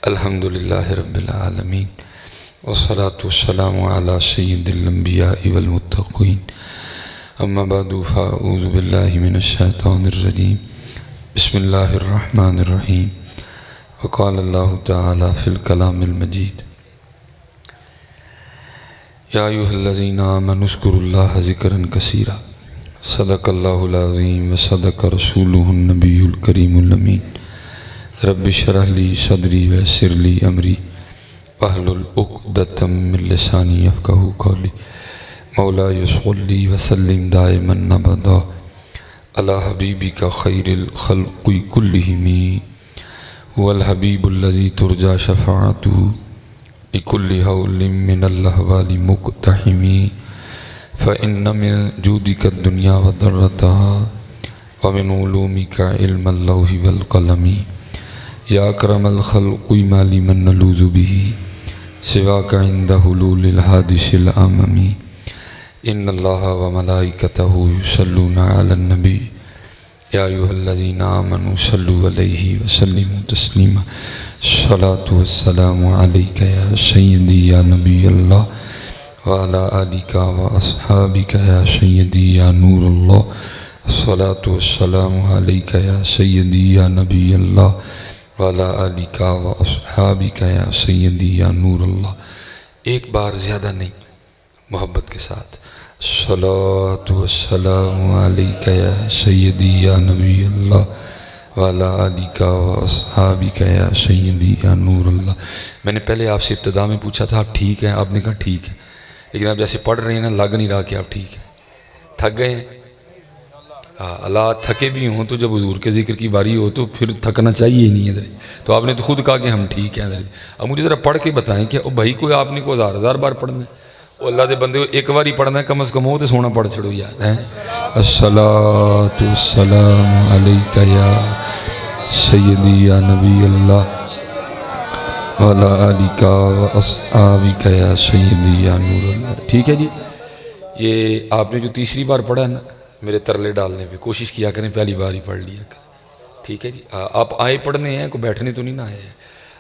الحمدللہ رب العالمین والصلاة والسلام علی سید الانبیاء والمتقین اما بعد فاعوذ باللہ من الشیطان الرجیم بسم اللہ الرحمن الرحیم وقال اللہ تعالی فی الکلام المجید یا ایھا الذین آمنوا اذکروا اللہ ذکرا کثیرا صدق اللہ العظیم وصدق رسولہ النبی الکریم الامین رب اشرح لی صدری ویسر لی امری واحلل عقدۃ من لسانی یفقہوا قولی مولاي صلی وسلم دائما ابدا علی حبیبک خیر الخلق کلہم هو الحبیب الذی ترجى شفاعته بكل حول من الاحوال مقتحم فإن من جودك الدنيا وضرتها ومن علومك علم اللوح والقلم یا اکرم الخلق ما لمن نلوذ به سواک عند حلول الحادث الامم ان اللہ وملائکتہ یصلون علی النبی یا ایھا الذین آمنوا صلوا علیہ وسلموا تسلیما الصلاۃ والسلام علیک یا سیدی یا نبی اللہ وعلی آلک واصحابک یا سیدی یا نور اللہ الصلاۃ والسلام علیک یا سیدی یا نبی اللہ وعلی آلک واصحابک یا سیدی یا نور اللہ. ایک بار زیادہ نہیں، محبت کے ساتھ الصلاۃ والسلام علیک یا سیدی یا نبی اللہ وعلی آلک واصحابک یا سیدی یا نور اللہ. میں نے پہلے آپ سے ابتدا میں پوچھا تھا آپ ٹھیک ہیں، آپ نے کہا ٹھیک ہے، لیکن آپ جیسے پڑھ رہے ہیں نا لگ نہیں رہا کہ آپ ٹھیک ہیں. تھک گئے ہیں؟ اللہ تھکے بھی ہوں تو جب حضور کے ذکر کی باری ہو تو پھر تھکنا چاہیے ہی نہیں ہے. تو آپ نے تو خود کہا کہ ہم ٹھیک ہیں. اب مجھے ذرا پڑھ کے بتائیں کہ بھائی کوئی آپ نے کوئی ہزار بار پڑھنا ہے، وہ اللہ دے بندے ایک بار ہی پڑھنا ہے، کم از کم ہو تو سونا پڑھ چھڑو یار. الصلاۃ والسلام علیک یا سیدی یا نبی اللہ وعلی آلک واصحابک یا سیدی یا نور اللہ. ٹھیک ہے جی. یہ آپ نے جو تیسری بار پڑھا ہے نا، میرے ترلے ڈالنے پہ کوشش کیا کریں پہلی بار ہی پڑھ لیا کریں. ٹھیک ہے جی. آپ آئے پڑھنے ہیں، کوئی بیٹھنے تو نہیں نہ آئے ہیں،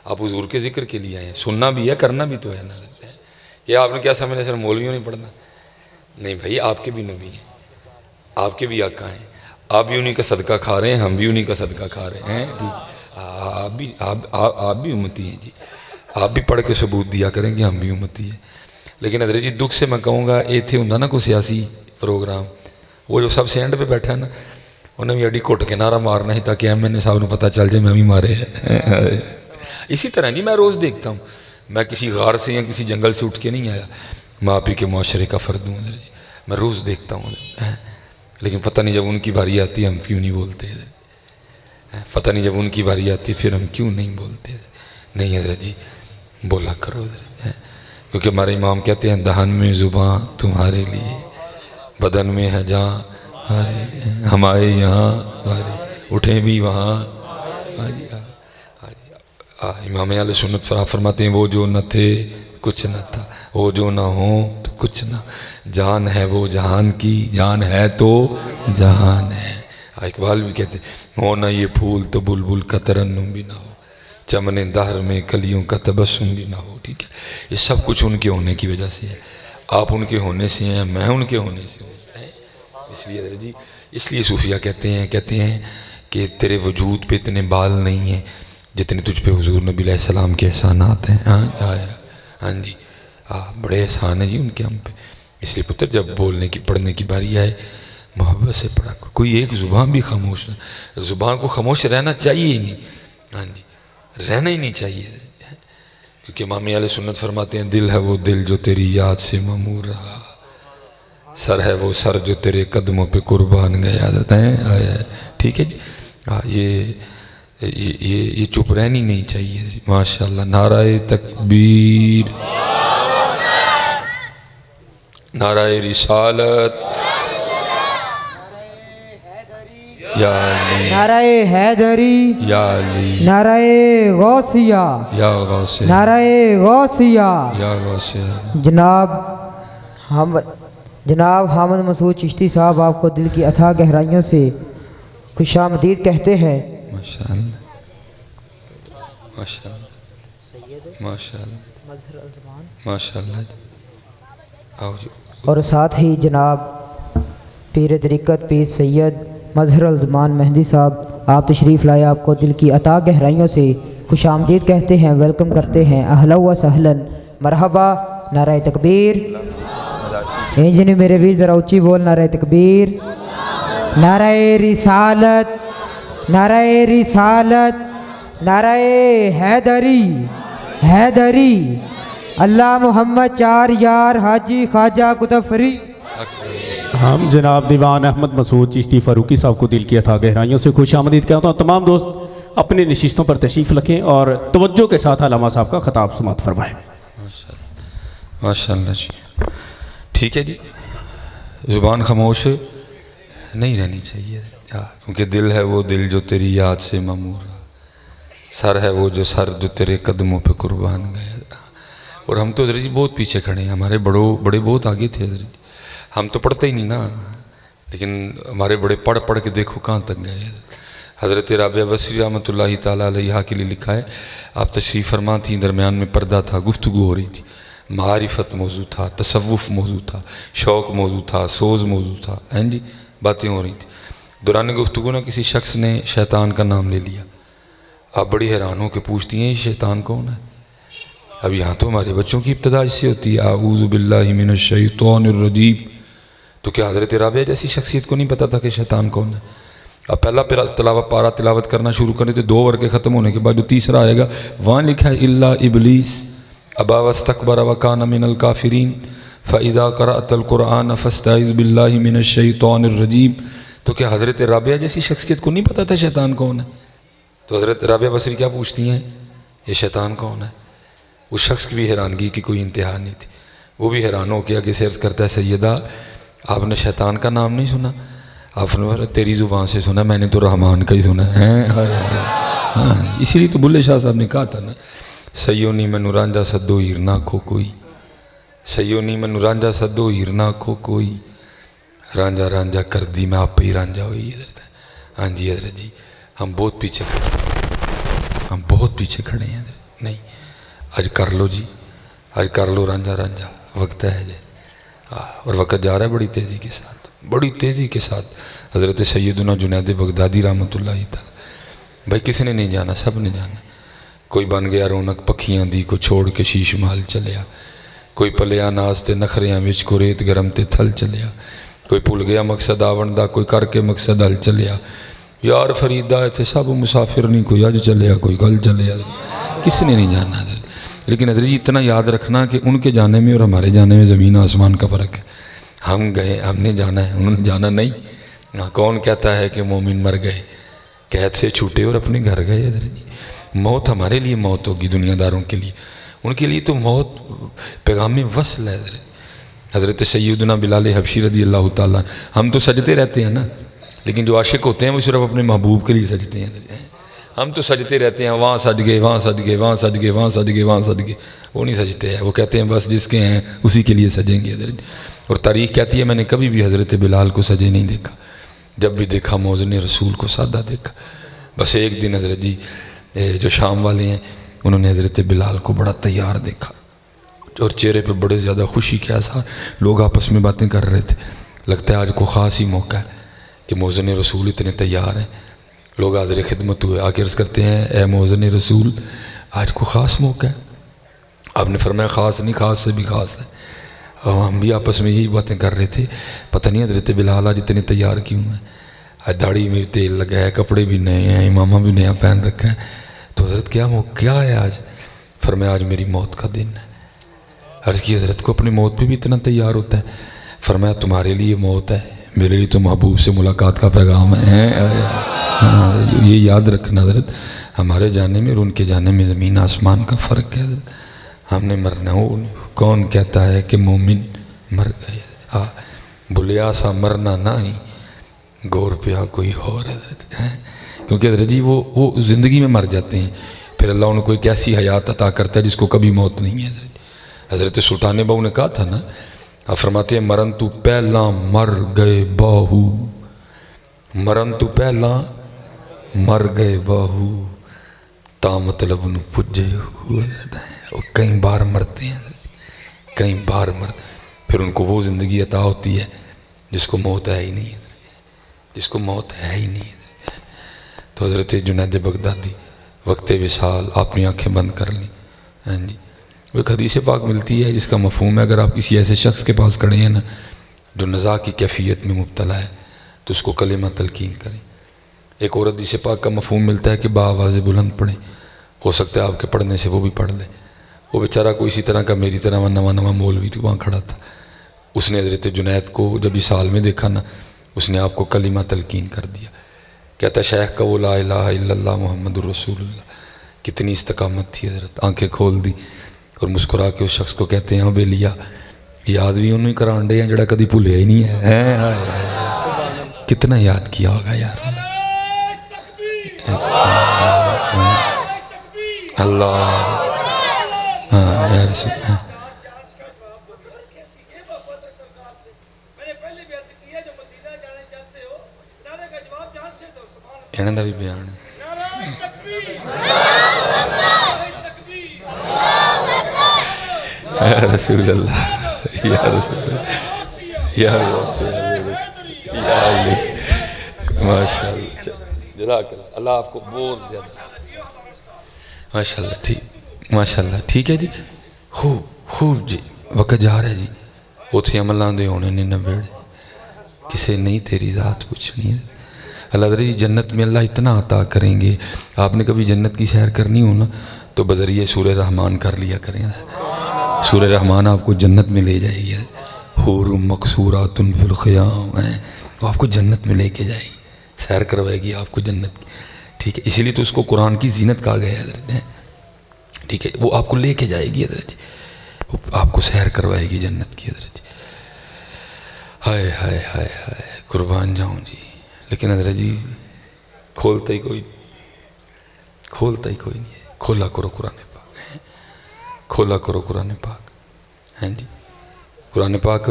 آپ حضور کے ذکر کے لیے آئے ہیں. سننا بھی ہے، کرنا بھی تو ہے نا. کہ آپ نے کیا سمجھنا سر مولویوں نہیں پڑھنا؟ نہیں بھائی، آپ کے بھی نبی ہیں، آپ کے بھی آقا ہیں، آپ بھی انہی کا صدقہ کھا رہے ہیں، ہم بھی انہی کا صدقہ کھا رہے ہیں. آپ بھی امتی ہیں جی. آپ بھی پڑھ کے ثبوت دیا کریں کہ ہم بھی امتی ہیں. لیکن حضرت جی دکھ سے میں کہوں گا یہ تھے ہوں نا کوئی سیاسی پروگرام، وہ جو سب سے اینڈ پہ بیٹھا ہے نا، انہیں بھی اڈی کٹ کے نعرہ مارنا ہی تاکہ ایم این اے صاحب نے پتہ چل جائے میں بھی مارے ہیں. اسی طرح جی میں روز دیکھتا ہوں، میں کسی غار سے یا کسی جنگل سے اٹھ کے نہیں آیا، میں آپ ہی کے معاشرے کا فرد ہوں. میں روز دیکھتا ہوں، لیکن پتہ نہیں جب ان کی باری آتی ہے ہم کیوں نہیں بولتے، پتہ نہیں جب ان کی باری آتی ہے پھر ہم کیوں نہیں بولتے. نہیں حضرت جی بولا کرو حضرت، کیونکہ ہمارے امام کہتے ہیں دہن میں زباں تمہارے لیے، بدن میں ہے جان ہمارے یہاں اٹھیں بھی وہاں. امام اہل سنت فرماتے ہیں وہ جو نہ تھے کچھ نہ تھا، وہ جو نہ ہوں تو کچھ نہ. جان ہے وہ جہان کی، جان ہے تو جہان ہے. اقبال بھی کہتے ہیں ہو نہ یہ پھول تو بلبل کا ترنم بھی نہ ہو، چمن دہر میں کلیوں کا تبسم بھی نہ ہو. ٹھیک ہے، یہ سب کچھ ان کے ہونے کی وجہ سے ہے. آپ ان کے ہونے سے ہیں، میں ان کے ہونے سے ہوں. اس لیے صوفیہ کہتے ہیں کہ تیرے وجود پہ اتنے بال نہیں ہیں جتنے تجھ پہ حضور نبی علیہ السلام کے احسانات ہیں. ہاں جی، بڑے احسان ہیں جی ان کے ہم پہ. اس لیے پتر جب بولنے کی پڑھنے کی باری آئے محبت سے پڑھا. کوئی ایک زبان بھی خاموش نہ، زبان کو خاموش رہنا چاہیے ہی نہیں. ہاں جی، رہنا ہی نہیں چاہیے. کیونکہ امام اہل سنت فرماتے ہیں دل ہے وہ دل جو تیری یاد سے معمور رہا، سر ہے وہ سر جو تیرے قدموں پہ قربان گیا. ٹھیک ہے جی. یہ چپ رہنی نہیں چاہیے. ماشاءاللہ. نعرہ تکبیر، نعرہ رسالت، یا علی، نعرہ حیدری، یا علی، نعرہ غوثیہ، یا غوث، نعرہ غوثیہ. یا غوث. جناب حامد مسعود چشتی صاحب آپ کو دل کی اتھاہ گہرائیوں سے خوش آمدید کہتے ہیں. ماشاءاللہ ماشاءاللہ. ماشاءاللہ مظہر الزمان، ماشاءاللہ جی آؤ جی اور ساتھ ہی جناب پیر طریقت پیر سید مظہر الزمان مہندی صاحب، آپ تشریف لائے، آپ کو دل کی عطا گہرائیوں سے خوش آمدید کہتے ہیں، ویلکم کرتے ہیں، اہلا و سہلن، مرحبا، نعرہ تکبیر۔ انجن میرے بھی ذرا اونچی بول، نعرہ تکبیر، نعرہ رسالت، نعرہ رسالت، نعرہ حیدری، حیدری، اللہ محمد چار یار حاجی خواجہ قطب فرید۔ ہم جناب دیوان احمد مسعود چشتی فاروقی صاحب کو دل کی عطا گہرائیوں سے خوش آمدید کہتا ہوں۔ تمام دوست اپنی نشستوں پر تشریف رکھیں اور توجہ کے ساتھ علامہ صاحب کا خطاب سماعت فرمائیں۔ ماشاءاللہ جی ٹھیک ہے جی، زبان خاموش نہیں رہنی چاہیے کیونکہ دل ہے وہ دل جو تیری یاد سے معمور، سر ہے وہ جو سر جو تیرے قدموں پہ قربان گئے۔ اور ہم تو حضرت جی بہت پیچھے کھڑے ہیں، ہمارے بڑے بہت آگے تھے حضرت جی، ہم تو پڑھتے ہی نہیں نا، لیکن ہمارے بڑے پڑھ کے دیکھو کہاں تک گئے۔ حضرت رابعہ بصری رحمۃ اللہ تعالیٰ علیہ کے لیے لکھا ہے، آپ تشریف فرما تھیں، درمیان میں پردہ تھا، گفتگو ہو رہی تھی، معرفت موضوع تھا، تصوف موضوع تھا، شوق موضوع تھا، سوز موضوع تھا، ہیں جی باتیں ہو رہی تھیں۔ دوران گفتگو نے کسی شخص نے شیطان کا نام لے لیا، آپ بڑی حیران ہو کے پوچھتی ہیں یہ شیطان کون ہے؟ اب یہاں تو ہمارے بچوں کی ابتدا اس سے ہوتی ہے، اعوذ باللہ من الشیطان الرجیم، تو کیا حضرت رابعہ جیسی شخصیت کو نہیں پتا تھا کہ شیطان کون ہے؟ اب پہلا پارا تلاوت کرنا شروع کریں تو 2 ورقے ختم ہونے کے بعد جو تیسرا آئے گا وہاں لکھا ہے الا ابلیس ابا واستکبر وکان من الکافرین فاذا قرأت القرآن فاستعذ باللہ من الشیطان الرجیم، تو کیا حضرت رابعہ جیسی شخصیت کو نہیں پتا تھا شیطان کون ہے؟ تو حضرت رابعہ بصری کیا پوچھتی ہیں یہ شیطان کون ہے؟ اس شخص کی بھی حیرانگی کی کوئی انتہا نہیں تھی، وہ بھی حیران ہو کے آگے سے عرض کرتا ہے سیدہ آپ نے شیطان کا نام نہیں سنا؟ آپ نے تیری زبان سے سنا، میں نے تو رحمان کا ہی سنا ہے۔ ہاں اسی لیے تو بلے شاہ صاحب نے کہا تھا نا، سیونی مینو رانجا سدو ہیرنا کھو کوئی، سیونی مینو رانجا سدو ہیرنا کھو کوئی، رانجا رانجا کر دی میں آپ پہ ہی رانجا ہوئی حضرت۔ ہاں جی حضرت جی ہم بہت پیچھے کھڑے ہیں، ہم بہت پیچھے کھڑے ہیں حضرت، نہیں آج کر لو جی، آج کر لو رانجا رانجا، وقت ہے جی، اور وقت جا رہا ہے بڑی تیزی کے ساتھ، بڑی تیزی کے ساتھ۔ حضرت سیدنا جنید بغدادی رحمۃ اللہ تعالی، بھائی کسی نے نہیں جانا، سب نے جانا۔ کوئی بن گیا رونق پکھیاں دی کو چھوڑ کے شیش محل چلیا، کوئی پلیا ناز تے نخریاں وچ کو ریت گرم تے تھل چلیا، کوئی بھول گیا مقصد آون دا کوئی کر کے مقصد حل چلیا، یار فریدا اتنے سب مسافر نہیں، کوئی اج چلیا کوئی کل چلیا، کسی نے نہیں جانا حضرت۔ لیکن حضرت جی اتنا یاد رکھنا کہ ان کے جانے میں اور ہمارے جانے میں زمین آسمان کا فرق ہے۔ ہم گئے، ہم نے جانا ہے، انہوں نے جانا نہیں۔ کون کہتا ہے کہ مومن مر گئے، قید سے چھوٹے اور اپنے گھر گئے حضرت جی۔ موت ہمارے لیے موت ہوگی دنیا داروں کے لیے، ان کے لیے تو موت پیغام وصل ہے حضرت۔ حضرت سیدنا بلال حبشی رضی اللہ تعالیٰ، ہم تو سجدے رہتے ہیں نا، لیکن جو عاشق ہوتے ہیں وہ صرف اپنے محبوب کے لیے سجدتے ہیں۔ ہم تو سجدتے رہتے ہیں، وہاں سج گئے، وہاں سج گئے، وہاں سج گئے، وہاں سج گئے، وہاں سج گئے، وہ نہیں سجتے ہیں، وہ کہتے ہیں بس جس کے ہیں اسی کے لیے سجیں گے حضرت۔ اور تاریخ کہتی ہے میں نے کبھی بھی حضرت بلال کو سجے نہیں دیکھا، جب بھی دیکھا موزن رسول کو سادہ دیکھا۔ بس ایک دن حضرت جی جو شام والے ہیں انہوں نے حضرت بلال کو بڑا تیار دیکھا اور چہرے پہ بڑے زیادہ خوشی کے آثار، لوگ آپس میں باتیں کر رہے تھے، لگتا ہے آج کو خاص ہی موقع ہے کہ موزن رسول اتنے تیار ہیں۔ لوگ حاضر خدمت ہوئے، آ کے عرض کرتے ہیں اے موزن رسول آج کو خاص موقع ہے۔ آپ نے فرمایا خاص نہیں، خاص سے بھی خاص ہے۔ اور ہم بھی آپس میں یہی باتیں کر رہے تھے، پتہ نہیں حضرت بلال آج اتنے تیار کیوں ہیں، آج داڑھی میں تیل لگا ہے، کپڑے بھی نئے ہیں، امامہ بھی نیا پہن رکھا ہے، تو حضرت کیا ہے آج؟ فرمایا آج میری موت کا دن ہے۔ عرض کی حضرت کو اپنی موت پہ بھی اتنا تیار ہوتا ہے؟ فرمایا تمہارے لیے موت ہے، میرے لیے تو محبوب سے ملاقات کا پیغام ہے۔ یہ یاد رکھنا حضرت، ہمارے جانے میں اور ان کے جانے میں زمین آسمان کا فرق ہے حضرت۔ ہم نے مرنا ہو، کون کہتا ہے کہ مومن مر گئے؟ بھلیا سا مرنا نہ ہی گور پیا کوئی اور حضرت، کیونکہ حضرت جی وہ زندگی میں مر جاتے ہیں، پھر اللہ ان کو ایک ایسی حیات عطا کرتا ہے جس کو کبھی موت نہیں ہے حضرت۔ حضرت سلطان بہو نے کہا تھا نا، آپ فرماتے ہیں مرن تو پہلا مر گئے بہو، مرن تو پہلا مر گئے بہو، تا مطلب انہوں پجے ہوئے وہ کئی بار مرتے ہیں، کئی بار مرتے، پھر ان کو وہ زندگی عطا ہوتی ہے جس کو موت ہے ہی نہیں، جس کو موت ہے ہی نہیں۔ تو حضرت جنید بغدادی وقت وصال اپنی آنکھیں بند کر لیں، ہاں جی، وہ ایک حدیث پاک ملتی ہے جس کا مفہوم ہے، اگر آپ کسی ایسے شخص کے پاس کھڑے ہیں نا جو نزاع کی کیفیت میں مبتلا ہے تو اس کو کلمہ تلقین کریں۔ ایک اور حدیث پاک کا مفہوم ملتا ہے کہ بآواز بلند پڑھیں، ہو سکتا ہے آپ کے پڑھنے سے وہ بھی پڑھ لے۔ وہ بیچارہ کوئی اسی طرح کا میری طرح نواں مولوی تھی، وہاں کھڑا تھا، اس نے حضرت جنید کو جب اس حال میں دیکھا نا، اس نے آپ کو کلمہ تلقین کر دیا۔ کہتا ہے شیخ کا وہ لا الہ الا اللہ محمد الرسول اللہ، کتنی استقامت تھی حضرت، آنکھیں کھول دی اور مسکرا کے اس شخص کو کہتے ہیں بے لیا یاد بھی انہوں ہی کرانڈے ہیں جڑا کدی بھولیا ہی نہیں ہے، کتنا یاد کیا ہوگا یار اللہ، ہاں یا رسول اللہ۔ انہوں نے بھی بیان یا رسول اللہ، یا رسول اللہ، یا رسول اللہ، یا علی، ماشاء اللہ، جزاک اللہ، اللہ آپ کو بہت زیادہ، ماشاء اللہ، ٹھیک، ماشاء اللہ، ٹھیک ہے جی، خوب جی، وقت جا رہا ہے جی، اتھے عملان دے ہونے نے نبیڑ کسے نہیں تیری ذات پوچھنی ہے۔ اللہ تعالیٰ جی جنت میں اللہ اتنا عطا کریں گے، آپ نے کبھی جنت کی سیر کرنی ہو نا تو بذریعہ سورہ رحمان کر لیا کریں، سورہ رحمان آپ کو جنت میں لے جائے گی، حور مقصورات فی الخیام ہے، وہ آپ کو جنت میں لے کے جائے گی، سیر کروائے گی آپ کو جنت کی، ٹھیک ہے، اسی لیے تو اس کو قرآن کی زینت کہا گیا ہے حضرت، ٹھیک ہے، وہ آپ کو لے کے جائے گی حضرت جی، وہ آپ کو سیر کروائے گی جنت کی حضرت جی، ہائے ہائے ہائے ہائے قربان جاؤں جی، لیکن حضرت جی کھولتا ہی کوئی نہیں ہے، کھولا کرو قرآن پاک، کھولا کرو قرآن پاک، ہیں جی، قرآن پاک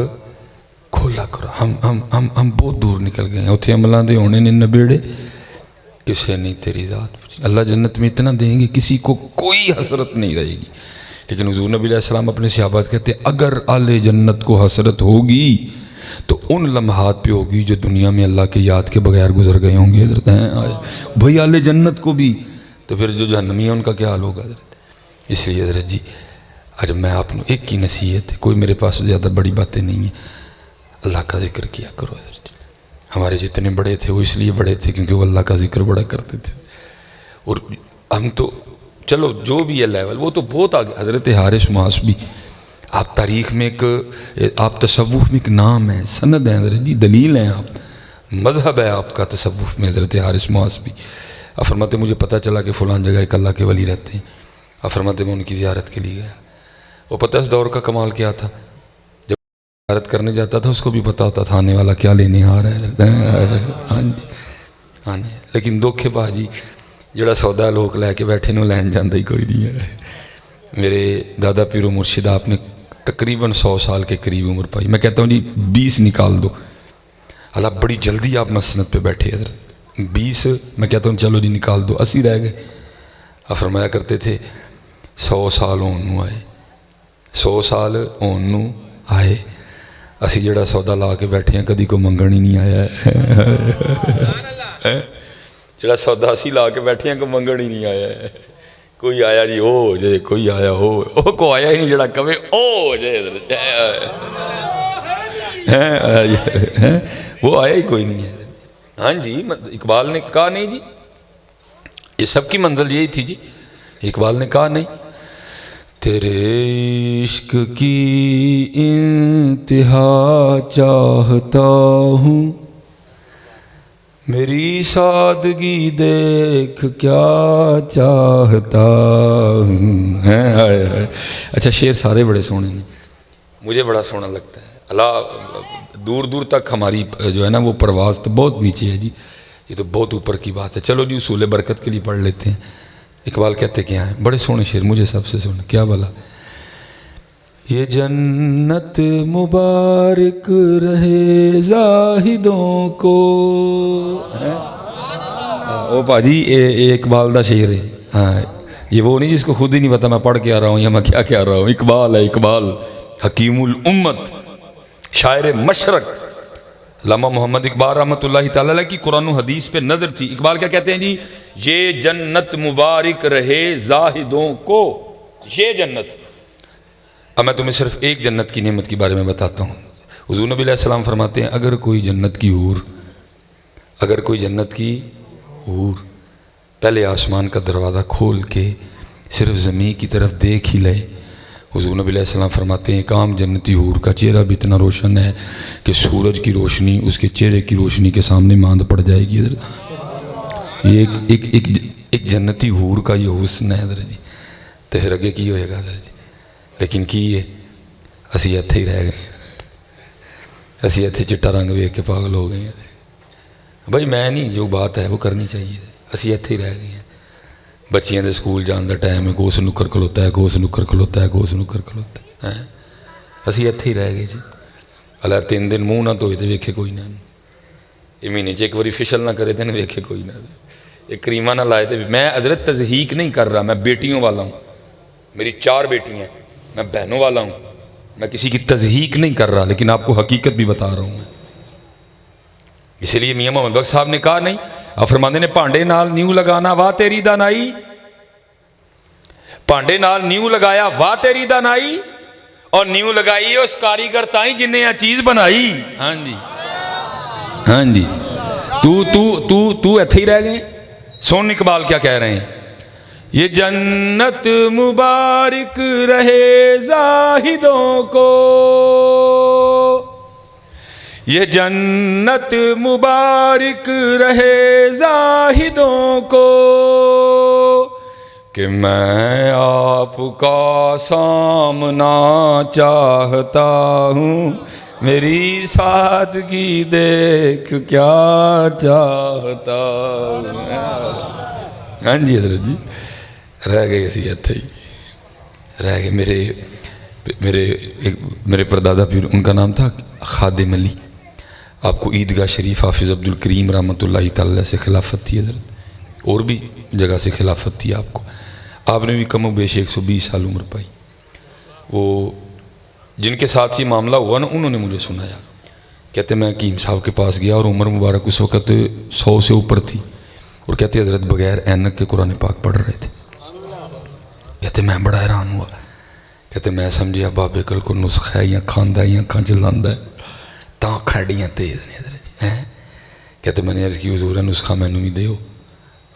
کھولا کرو، ہم بہت دور نکل گئے ہیں، اتھے عملان دے ہونے نے نبیڑے کسے نہیں تیری ذات پوچھی، اللہ جنت میں اتنا دیں گے کسی کو کوئی حسرت نہیں رہے گی، لیکن حضور نبی علیہ السلام اپنے صحابہ سے کہتے ہیں اگر اہل جنت کو حسرت ہوگی تو ان لمحات پہ ہوگی جو دنیا میں اللہ کے یاد کے بغیر گزر گئے ہوں گے حضرت، بھائی اہل جنت کو بھی، تو پھر جو جہنمی ہیں ان کا کیا حال ہوگا حضرت۔ اس لیے حضرت جی آج میں آپ نے ایک کی نصیحت ہے، کوئی میرے پاس زیادہ بڑی باتیں نہیں ہیں، اللہ کا ذکر کیا کرو حضرت جی، ہمارے جتنے بڑے تھے وہ اس لیے بڑے تھے کیونکہ وہ اللہ کا ذکر بڑا کرتے تھے، اور ہم تو چلو جو بھی ہے لیول وہ تو بہت آگے، حضرت حارث محاسبی آپ تاریخ میں ایک، آپ تصوف میں ایک نام ہے، سند ہے حضرت جی، دلیل ہیں آپ، مذہب ہے آپ کا تصوف میں حضرت حارث محاسبی، آپ فرماتے مجھے پتہ چلا کہ فلان جگہ ایک اللہ کے ولی رہتے ہیں، آپ فرماتے میں ان کی زیارت کے لیے گیا، وہ پتہ اس دور کا کمال کیا تھا، جب زیارت کرنے جاتا تھا اس کو بھی پتہ ہوتا تھا آنے والا کیا لینے آ رہا ہے، ہاں جی، ہاں جی، لیکن دکھے باجی جڑا سودا لوگ لے کے بیٹھے نو لین جاندہ ہی کوئی نہیں ہے۔ میرے دادا پیر و مرشد آپ نے تقریباً 100 سال کے قریب عمر پائی، میں کہتا ہوں جی 20 نکال دو، اللہ بڑی جلدی آپ مسند پہ بیٹھے حضرت، 20 میں کہتا ہوں چلو جی نکال دو، 80 رہ گئے، آپ فرمایا کرتے تھے 100 سال ہونوں آئے، 100 سال ہونوں آئے، اسی جڑا سودا لا کے بیٹھے ہیں کدی کو منگن ہی نہیں آیا ہے، جڑا سودا اسی لا کے بیٹھے ہیں کو منگن ہی نہیں آیا ہے، کوئی آیا جی او جے، کوئی آیا ہو کو آیا ہی نہیں جڑا کبھی او جے، وہ آیا ہی کوئی نہیں ہے، ہاں جی، اقبال نے کہا نہیں جی، یہ سب کی منزل یہی تھی جی، اقبال نے کہا نہیں، تیرے عشق کی انتہا چاہتا ہوں، میری سادگی دیکھ کیا چاہتا ہوں، اچھا شعر سارے بڑے سونے ہیں، مجھے بڑا سونا لگتا ہے، اللہ دور دور تک ہماری جو ہے نا وہ پرواز تو بہت نیچے ہے جی، یہ تو بہت اوپر کی بات ہے، چلو جی اصول برکت کے لیے پڑھ لیتے ہیں، اقبال کہتے کیا ہیں، بڑے سونے شعر مجھے سب سے سونے، کیا بلا، یہ جنت مبارک رہے زاہدوں کو، او پاجی اقبال دا شعر ہے، ہاں یہ وہ نہیں جس کو خود ہی نہیں پتا میں پڑھ کے آ رہا ہوں یا میں کیا کیا رہا ہوں. اقبال ہے اقبال، حکیم الامت، شاعر مشرق. علامہ محمد اقبال رحمۃ اللہ تعالیٰ علیہ کی قرآن و حدیث پہ نظر تھی. اقبال کیا کہتے ہیں جی؟ یہ جنت مبارک رہے زاہدوں کو، یہ جنت. اب میں تمہیں صرف ایک جنت کی نعمت کے بارے میں بتاتا ہوں. حضور نبی علیہ السلام فرماتے ہیں اگر کوئی جنت کی حور پہلے آسمان کا دروازہ کھول کے صرف زمین کی طرف دیکھ ہی لے، حضور نبی علیہ السلام فرماتے ہیں ایک عام جنتی حور کا چہرہ بھی اتنا روشن ہے کہ سورج کی روشنی اس کے چہرے کی روشنی کے سامنے ماند پڑ جائے گی. یہ ایک جنتی حور کا یہ حسن ہے حضرت جی. تو پھر اگے کی ہوئے گا حضرت جی؟ لیکن کی ہے اسی اتھے ہی رہ گئے، اسی اتھے چٹا رنگ ویکھ کے پاگل ہو گئے ہیں. بھائی میں نہیں، جو بات ہے وہ کرنی چاہیے. اسی اتھے ہی رہ گئے ہیں. بچیاں دے سکول جان دا ٹائم ہے، گوس نکر کھلوتا ہے، گوس نکر کھلوتا ہے، گوس نکر کھلوتا ہے. اسی اتھے ہی رہ گئے جی. اللہ 3 دن منہ نہ دھوئے تو ویکھے کوئی نہ، یہ مہینے ایک باری فشل نہ کرے تو ویکھے کوئی نہ، ایک کریمہ نہ لائے. میں حضرت تضحیق نہیں کر رہا، میں بیٹیوں والا ہوں، میری 4 بیٹیاں ہیں، میں بہنوں والا ہوں، میں کسی کی تضحیق نہیں کر رہا، لیکن آپ کو حقیقت بھی بتا رہا ہوں میں. اس لیے میاں محمد بخش صاحب نے کہا نہیں، آپ فرماندے نے پانڈے نال نیو لگانا واہ تیری دانائی، پانڈے نال نیو لگایا واہ تیری دانائی، اور نیو لگائی اس کاریگر تائیں جن نے یہ چیز بنائی. ہاں جی ہاں جی. تو ایتھے ہی رہ گئے. سن اقبال کیا کہہ رہے ہیں، یہ جنت مبارک رہے زاہدوں کو، یہ جنت مبارک رہے زاہدوں کو، کہ میں آپ کا سامنا چاہتا ہوں، میری سادگی دیکھ کیا چاہتا ہوں. ہاں جی حضرت جی رہ گئے اسی اتھے ہی رہ گئے. میرے پردادا پیر، ان کا نام تھا خادم علی. آپ کو عیدگاہ شریف حافظ عبد الکریم رحمۃ اللہ تعالیٰ سے خلافت تھی حضرت، اور بھی جگہ سے خلافت تھی آپ کو. آپ نے بھی کم و بیش 120 سال عمر پائی. وہ جن کے ساتھ یہ معاملہ ہوا نا، انہوں نے مجھے سنایا. کہتے میں حکیم صاحب کے پاس گیا اور عمر مبارک اس وقت 100 سے اوپر تھی، اور کہتے حضرت بغیر اینک کے قرآن پاک پڑھ رہے تھے. کہتے میں بڑا حیران ہوا. کہتے میں سمجھیا بابے کل کو نسخہ ہے یا کھاندہ ہے یا کھان چلاندہ ہے، تاں کھڑیاں تیز نے حضرت جی. کہتے میں نے عرض کی حضور نسخہ میں نے بھی دیو.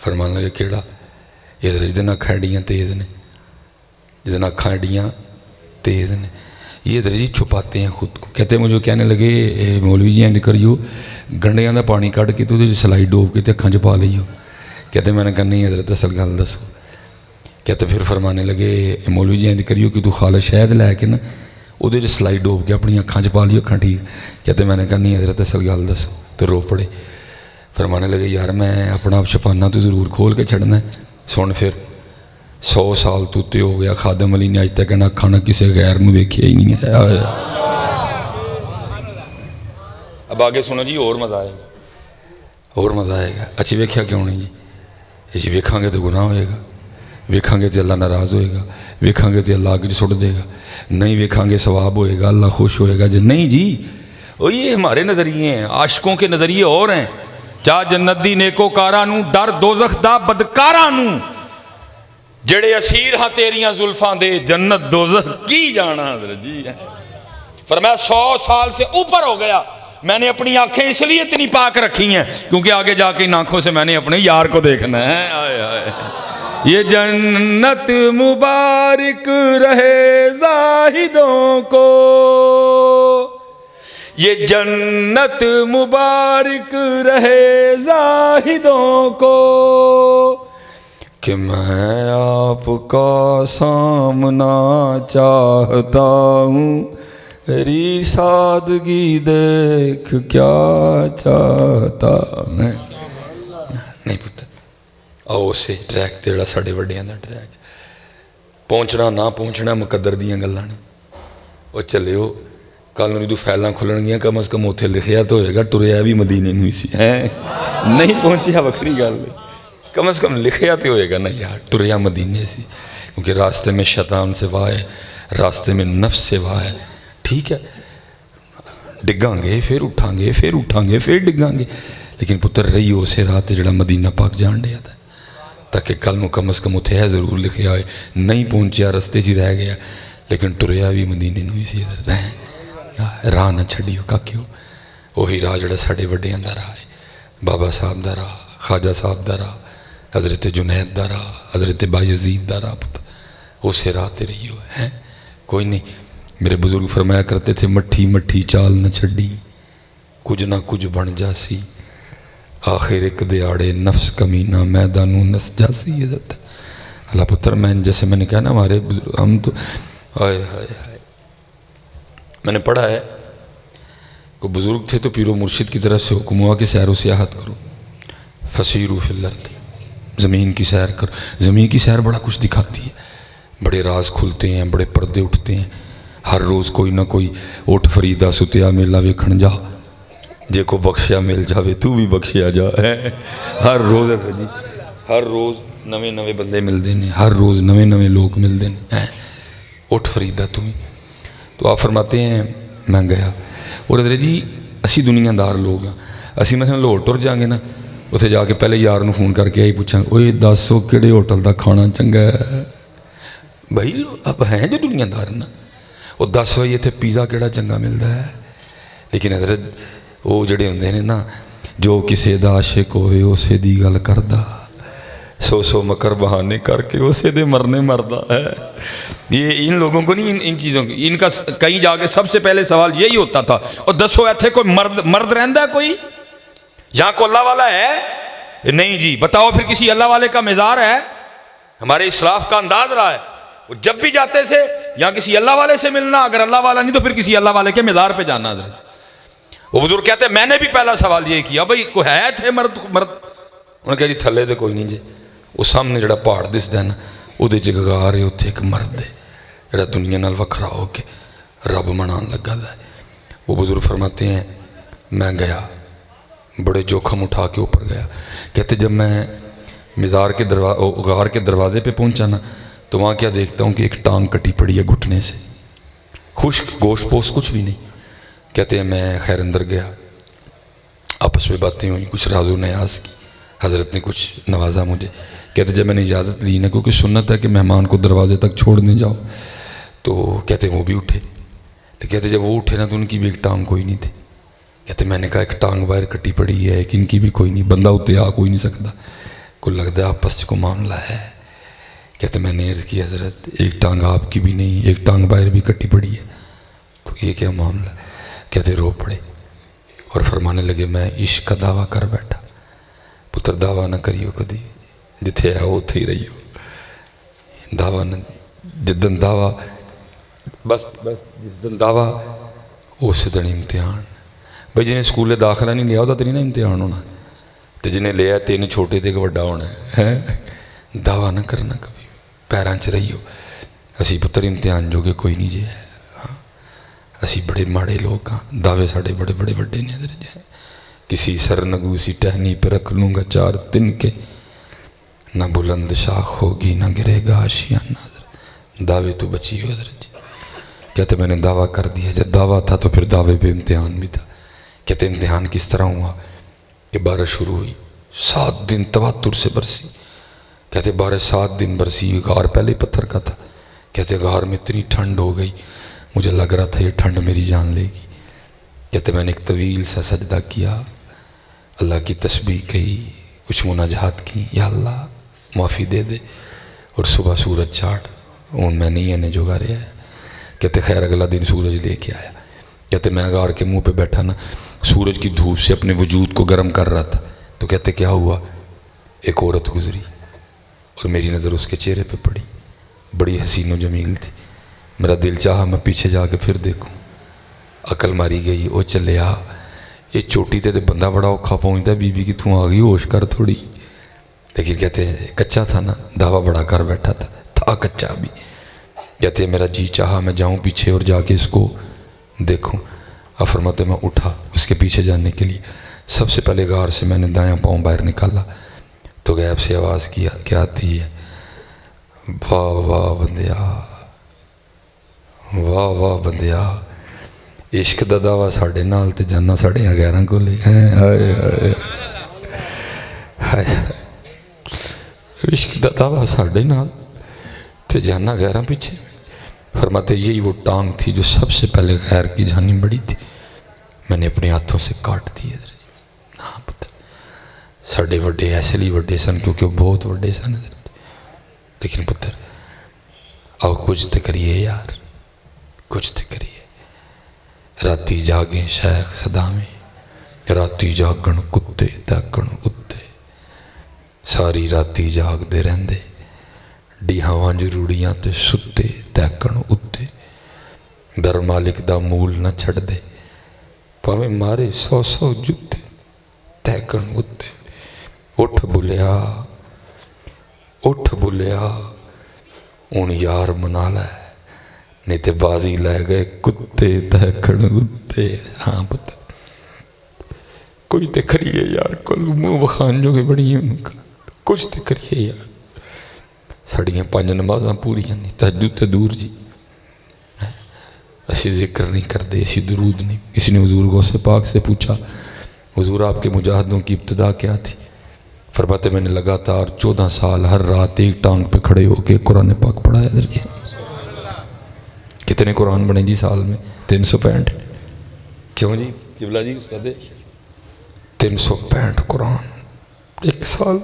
فرمان لگے کیڑا؟ یہ حضرت جی دینا کھڑیاں تیز نے، جتنا کھڑیاں تیز نے. یہ حضرت جی چھپاتے ہیں خود کو. کہتے مجھے کہنے لگے مولوی جی اینج کریو، گنڈیاں دا پانی کڑھ کے تو سلائی ڈوب کے تے اکھاں چ پا لئیو. کہتے میں نے کہا نہیں حضرت اصل گل دسو. کہتے پھر فرمانے لگے مولوی جی اینج کریو کہ تو خالص شہد لے کے نا وہ سلائی ڈوب کے اپنی اکھاں چ پا لیو، اکھاں ٹھیک. کہتے میں نے کہا نہیں حضرت اصل گل دسو. تو رو پڑے. فرمانے لگے یار میں اپنا آپ چھپانا تو ضرور کھول کے چھڑنا ہے. سن پھر 100 سال تو تے ہو گیا، خادم علی نے آج تک نہ کھانا کسی غیر نو ویکھیا ہی نہیں ہے. اب آگے سنو جی، اور مزہ آئے گا، اور مزہ آئے گا. اچھی ویکھیا کیوں نہیں جی؟ جی ویکھاں گے تو گناہ ہوئے گا، ویکھاں گے تو اللہ ناراض ہوئے گا، ویکھاں گے تو اللہ آگے سٹ دے گا. نہیں ویکھاں گے ثواب ہوئے گا، اللہ خوش ہوئے گا. جی نہیں جی، وہ یہ ہمارے نظریے ہیں، عاشقوں کے نظریے اور ہیں. چاہ جنت دی نیکو کاراں نوں، ڈر دوزخ دا بدکاراں نوں، جڑے اسیر ہاں تیریاں زلفاں دے، جنت دوزخ کی جانا. حضرت جی فرمایا 100 سال سے اوپر ہو گیا، میں نے اپنی آنکھیں اس لیے اتنی پاک رکھی ہیں کیونکہ آگے جا کے ان آنکھوں سے میں نے اپنے یار کو دیکھنا ہے. آئے آئے. یہ جنت مبارک رہے زاہدوں کو، یہ جنت مبارک رہے زاہدوں کو، کہ میں آپ کا سامنا چاہتا ہوں، میری سادگی دیکھ کیا چاہتا میں. نہیں پتہ آؤ اسے ٹریک تیڑا ساڑھے وڈیاں دا ٹریک. پہنچنا نہ پہنچنا مقدر دیاں گلاں نے. وہ چلے ہو کل نوں تو فیلاں کھلن گیاں، کم از کم اتھے لکھیا تو ہوئے گا ٹریا بھی مدینے نوں سی. نہیں پہنچیا وکھری گل. کم از کم لکھیا تو ہوئے گا نا یار تریا مدینے سے، کیونکہ راستے میں شیطان سے واہ ہے، راستے میں نفس سے واہ ہے، ٹھیک ہے ڈگاں گے پھر اٹھاں گے، پھر اٹھاں گے، پھر ڈگاں گے، لیکن پتر رہیو اسے رات جڑا مدینہ پاک جان دیا تھا، تاکہ کل نو کم از کم اتنے ہے ضرور لکھیا ہوئے نہیں پہنچیا رستے جی رہ گیا، لیکن ٹریا بھی مدینے نو ہی سی ادھر ہے، راہ نہ چھڑیو کاکیو، وہی راہ جڑا ساڑے وڈیاں دا راہ ہے، بابا صاحب دا راہ، خواجہ صاحب دا راہ، حضرت جنید دا راہ، حضرت بایزید دا راہ، پتہ اسے راہ تے رہیو ہے، کوئی نہیں۔ میرے بزرگ فرمایا کرتے تھے مٹھی مٹھی چال نہ چھڑی، کچھ نہ کچھ بن جاسی، آخر ایک دیاڑے نفس کمینہ میدانوں نس جاسی۔ حضرت اللہ پتر میں جیسے میں نے کہا نا ہمارے ہم تو آئے ہائے ہائے، میں نے پڑھا ہے کوئی بزرگ تھے تو پیر و مرشد کی طرف سے حکم ہوا کہ سیر و سیاحت کرو، فسیرو فی الارض، زمین کی سیر کرو۔ زمین کی سیر بڑا کچھ دکھاتی ہے، بڑے راز کھلتے ہیں، بڑے پردے اٹھتے ہیں، ہر روز کوئی نہ کوئی اٹھ فریدہ ستیا میلا ویکھن جا، جے کو بخشیا مل جاوے تو بھی بخشیا جا ہے، ہر روز ہے جی، ہر روز نوے نوے بندے مل دینے، ہر روز نوے نوے لوگ مل دینے ہیں، اٹھ فریدہ تو بھی۔ تو آپ فرماتے ہیں میں گیا اور ادھر جی اسی دنیا دار لوگ ہیں، اسی مثلا لاہور ٹر جائیں گے نا، اتنے جا کے پہلے یار نو فون کر کے آئی پوچھاں اوے دسو کہڑے ہوٹل دا کھانا چنگا ہے، بھائی اب ہیں جو دنیا دار نا، وہ 10 بجے اتنے پیزا کہڑا چنگا ملتا ہے، لیکن حضرت وہ جڑے ہوندے نے نا جو کسے دا عاشق ہوئے اسے دی گل کردا، سو مکر بہانے کر کے اسے دے مرنے مردا ہے۔ یہ ان لوگوں کو نہیں ان چیزوں کی، ان کا کہیں جا کے سب سے پہلے سوال یہی ہوتا تھا اور دسو ایتھے کوئی مرد رہندا ہے کوئی یہاں کو اللہ والا ہے؟ نہیں جی، بتاؤ پھر کسی اللہ والے کا مزار ہے؟ ہمارے اسلاف کا انداز رہا ہے وہ جب بھی جاتے تھے یہاں کسی اللہ والے سے ملنا، اگر اللہ والا نہیں تو پھر کسی اللہ والے کے مزار پہ جانا۔ حضرت وہ بزرگ کہتے ہیں میں نے بھی پہلا سوال یہ کیا بھائی کوئی ہے تھے مرد؟ انہوں نے کہا جی تھلے تو کوئی نہیں جی، وہ سامنے جڑا پہاڑ دسدا ہے نا وہ جگار ہے، اتنے ایک مرد ہے جڑا دنیا نال وکھرا ہو کے رب منان لگا ہے۔ وہ بزرگ فرماتے ہیں میں گیا، بڑے جوخم اٹھا کے اوپر گیا، کہتے جب میں مزار کے غار کے دروازے پہ پہنچا نا تو وہاں کیا دیکھتا ہوں کہ ایک ٹانگ کٹی پڑی ہے گھٹنے سے، خشک گوشت پوست کچھ بھی نہیں۔ کہتے ہیں میں خیر اندر گیا، آپس میں باتیں ہوئیں، کچھ راز و نیاز کی، حضرت نے کچھ نوازا مجھے۔ کہتے جب میں نے اجازت لی نا کیونکہ سنت ہے کہ مہمان کو دروازے تک چھوڑنے جاؤ، تو کہتے وہ بھی اٹھے، تو کہتے جب وہ اٹھے نا تو ان کی بھی ایک ٹانگ کوئی نہیں تھی۔ کہتے میں نے کہا ایک ٹانگ باہر کٹی پڑی ہے، ایک ان کی بھی کوئی نہیں، بندہ اتنے آ کوئی نہیں سکتا، کوئی لگتا ہے آپس سے کو معاملہ ہے۔ کہتے میں نے عرض کی حضرت ایک ٹانگ آپ کی بھی نہیں، ایک ٹانگ باہر بھی کٹی پڑی ہے، تو یہ کیا معاملہ ہے؟ کہتے رو پڑے اور فرمانے لگے میں عشق کا دعویٰ کر بیٹھا، پتر دعویٰ نہ کریو کدی، جتھے ہے اتھے ہی رہیو، دعویٰ نہ، جدن دعویٰ بس جس دن دعویٰ اس دن امتحان۔ بھائی جنہیں سکولے داخلہ نہیں لیا ہوتا تو نہیں نا امتحان ہونا، تو جنہیں لیا تین چھوٹے تھے کہ وڈا ہونا ہے۔ دعویٰ نہ کرنا کبھی، پیران چ رہیو، اسی پتر امتحان جو کہ کوئی نہیں جی ہے، اسی بڑے ماڑے لوگ ہاں، دعوے ساڑے بڑے بڑے بڑے نظر جائیں، کسی سرنگو سی ٹہنی پہ رکھ لوں گا 4 دن کے، نہ بلند شاخ ہوگی نہ گرے گا آشیانہ۔ دعوے تو بچی ہو حضرت جی۔ کہتے میں نے دعویٰ کر دیا، جب دعویٰ تھا تو پھر دعوے پہ امتحان بھی تھا۔ کہتے امتحان کس طرح ہوا کہ بارش شروع ہوئی، 7 دن تواتر سے برسی۔ کہتے بارش 7 دن برسی، غار پہلے پتھر کا تھا۔ کہتے غار میں اتنی ٹھنڈ ہو گئی مجھے لگ رہا تھا یہ ٹھنڈ میری جان لے گی۔ کہتے میں نے ایک طویل سا سجدہ کیا، اللہ کی تسبیح کہی، کچھ مناجات کی، یا اللہ معافی دے دے، اور صبح سورج چاٹ اون میں نہیں آنے جو گا رہا ہے۔ کہتے خیر اگلا دن سورج لے کے آیا۔ کہتے میں غار کے منہ پہ بیٹھا نا، سورج کی دھوپ سے اپنے وجود کو گرم کر رہا تھا، تو کہتے کیا ہوا، ایک عورت گزری اور میری نظر اس کے چہرے پہ پڑی، بڑی حسین و جمیل تھی۔ میرا دل چاہا میں پیچھے جا کے پھر دیکھوں، عقل ماری گئی، او چلے آ یہ چوٹی تے بندہ بڑا اوکھا پہنچتا، بی بی کی تھوں آ گئی ہوش کر تھوڑی۔ لیکن کہتے کچا تھا نا، دعویٰ بڑا کر بیٹھا تھا کچا بھی۔ کہتے میرا جی چاہا میں جاؤں پیچھے اور جا کے اس کو دیکھوں۔ اب فرماتے میں اٹھا اس کے پیچھے جانے کے لیے، سب سے پہلے غار سے میں نے دایاں پاؤں باہر نکالا، تو غیب سے آواز کیا آتی ہے؟ واہ واہ بندیا، واہ واہ بندیا، عشق دا دعویٰ ساڈے نال تے جانا ساڈے غیراں کول ہے۔ ہائے ہائے ہائے، عشق دا دعویٰ ساڈے نال تے جانا غیراں پیچھے۔ فرماتے یہی وہ ٹانگ تھی جو سب سے پہلے غیر کی جانی بڑی تھی، میں نے اپنے ہاتھوں سے کاٹ دی ہے۔ ہاں پتہ ساڈے وڈے ایسے لیے وڈے سن کیونکہ وہ بہت وڈے سن، لیکن پتر آؤ کچھ تے کریے یار، کچھ تے کریے۔ راتی جاگیں شیخ صداویں، راتی جاگن کتے تاکن اتے، ساری راتی جاگ دے رہندے، ڈیہاں وانج روڑیاں تے ستے تاکن اتے، در مالک دا مول نہ چھڑ دے، پاویں مارے 100 جتے تاکن اتے۔ اٹھ بلیا، اٹھ بلیا، ان یار منا لے، نہیں تے بازی لے گئے کتے تاکن اتے۔ ہاں پتہ کوئی تے کریے یار، کل منہ بخان جو کہ بڑی ہیں ان کا، کچھ تے کریے یار۔ ساڑیاں 5 نمازاں پوریاں نہیں، تہجد تے دور جی، اسی ذکر نہیں کر دے، اسی درود نہیں۔ کسی نے حضور غوث پاک سے پوچھا حضور آپ کے مجاہدوں کی ابتدا کیا تھی؟ فرماتے میں نے لگاتار 14 سال ہر رات ایک ٹانگ پہ کھڑے ہو کے قرآن پاک پڑھایا ذریعے۔ کتنے قرآن بنے جی سال میں؟ 365۔ کیوں جی قبلہ جی اس کا دے 365 قرآن ایک سال۔